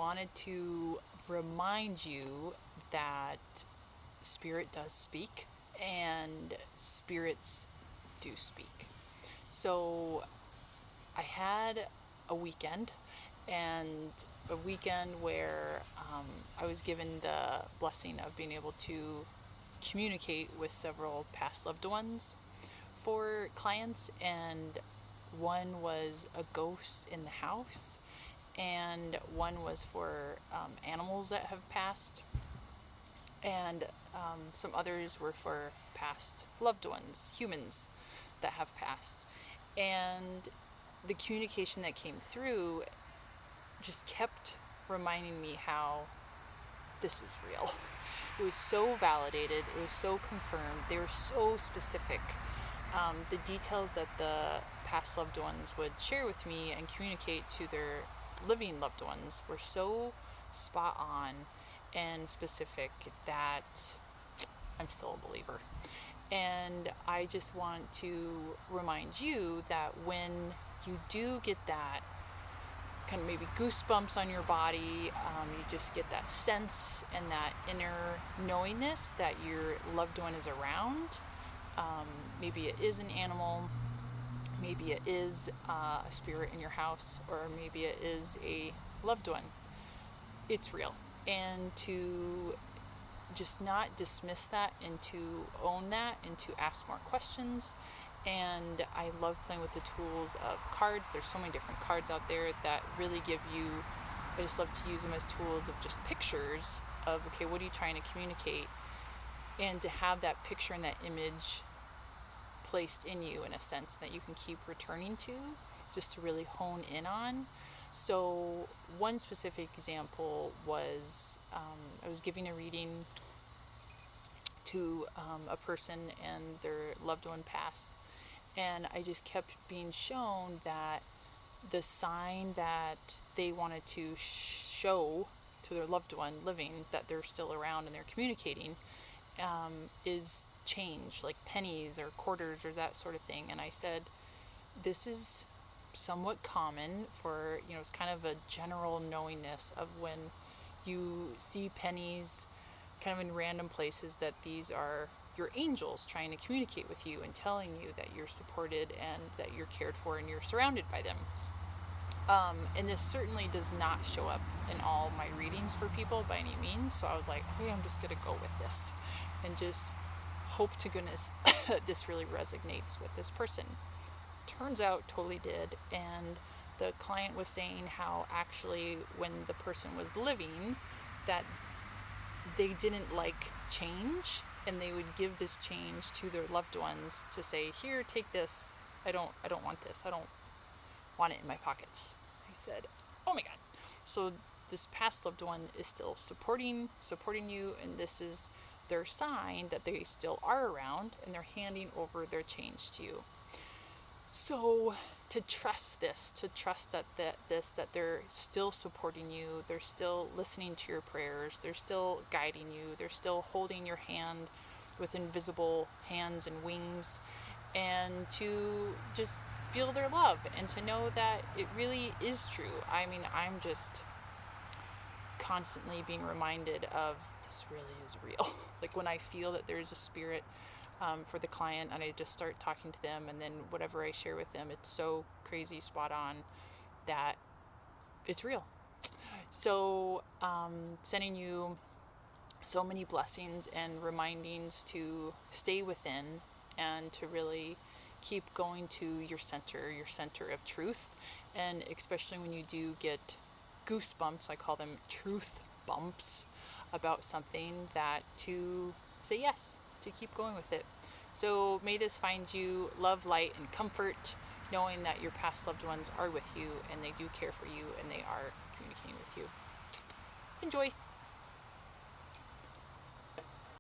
wanted to remind you that spirit does speak and spirits do speak. So I had a weekend, and a weekend where I was given the blessing of being able to communicate with several past loved ones for clients, and one was a ghost in the house, and one was for animals that have passed, and some others were for past loved ones, humans that have passed. And the communication that came through just kept reminding me how this is real. It was so validated, it was so confirmed, they were so specific. The details that the past loved ones would share with me and communicate to their living loved ones were so spot on and specific that I'm still a believer. And I just want to remind you that when you do get that kind of maybe goosebumps on your body, you just get that sense and that inner knowingness that your loved one is around. Maybe it is an animal, maybe it is a spirit in your house, or maybe it is a loved one. It's real. And to just not dismiss that, and to own that, and to ask more questions. And I love playing with the tools of cards. There's so many different cards out there that really give you, I just love to use them as tools of just pictures of, okay, what are you trying to communicate? And to have that picture and that image placed in you in a sense that you can keep returning to, just to really hone in on. So one specific example was I was giving a reading to a person, and their loved one passed, and I just kept being shown that the sign that they wanted to show to their loved one living, that they're still around and they're communicating, is change, like pennies or quarters or that sort of thing. And I said, this is somewhat common for, it's kind of a general knowingness of when you see pennies kind of in random places, that these are your angels trying to communicate with you and telling you that you're supported and that you're cared for and you're surrounded by them. And this certainly does not show up in all my readings for people by any means. So I was like, okay, I'm just going to go with this and just hope to goodness this really resonates with this person. Turns out totally did. And the client was saying how actually when the person was living, that they didn't like change, and they would give this change to their loved ones to say, here, take this. I don't want this. I don't want it in my pockets. I said, oh my God. So this past loved one is still supporting you, and this is their sign that they still are around, and they're handing over their change to you. So to trust this, to trust that they're still supporting you, they're still listening to your prayers, they're still guiding you, they're still holding your hand with invisible hands and wings, and to just feel their love and to know that it really is true. I mean, I'm just constantly being reminded of this really is real. Like when I feel that there's a spirit for the client, and I just start talking to them, and then whatever I share with them, it's so crazy spot on that it's real. So sending you so many blessings and remindings to stay within, and to really keep going to your center of truth. And especially when you do get goosebumps, I call them truth bumps about something, that to say yes, to keep going with it. So may this find you love, light, and comfort, knowing that your past loved ones are with you, and they do care for you, and they are communicating with you. Enjoy.